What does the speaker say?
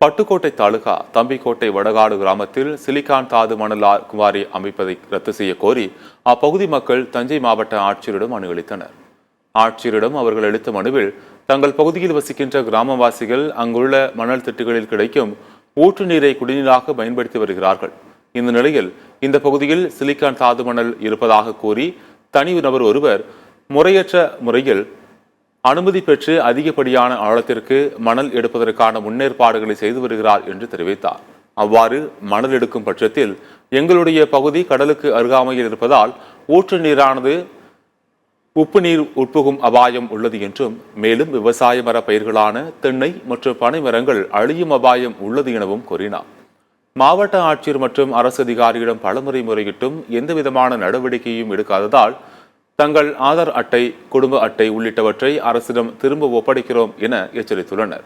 பட்டுக்கோட்டை தாலுகா தம்பிக்கோட்டை வடகாடு கிராமத்தில் சிலிக்கான் தாது மணல் குவாரி அமைப்பதை ரத்து செய்ய கோரி அப்பகுதி மக்கள் தஞ்சை மாவட்ட ஆட்சியரிடம் மனு அளித்தனர். ஆட்சியரிடம் அவர்கள் அளித்த மனுவில் தங்கள் பகுதியில் வசிக்கின்ற கிராமவாசிகள் அங்குள்ள மணல் திட்டுகளில் கிடைக்கும் ஊற்று நீரை குடிநீராக பயன்படுத்தி வருகிறார்கள். இந்த நிலையில் இந்த பகுதியில் சிலிக்கான் தாது மணல் இருப்பதாக கூறி தனி நபர் ஒருவர் முறையற்ற முறையில் அனுமதி பெற்று அதிகப்படியான ஆழத்திற்கு மணல் எடுப்பதற்கான முன்னேற்பாடுகளை செய்து வருகிறார் என்று தெரிவித்தார். அவ்வாறு மணல் எடுக்கும் பட்சத்தில் எங்களுடைய பகுதி கடலுக்கு அருகாமையில் இருப்பதால் ஊற்று நீரானது உப்பு நீர் உட்புகும் அபாயம் உள்ளது என்றும், மேலும் விவசாய மர பயிர்களான தென்னை மற்றும் பனை மரங்கள் அழியும் அபாயம் உள்ளது எனவும் கூறினார். மாவட்ட ஆட்சியர் மற்றும் அரசு அதிகாரியிடம் பலமுறை முறையிட்டும் எந்தவிதமான நடவடிக்கையும் எடுக்காததால் தங்கள் ஆதார் அட்டை, குடும்ப அட்டை உள்ளிட்டவற்றை அரசிடம் திரும்ப ஒப்படைக்கிறோம் என எச்சரித்துள்ளனர்.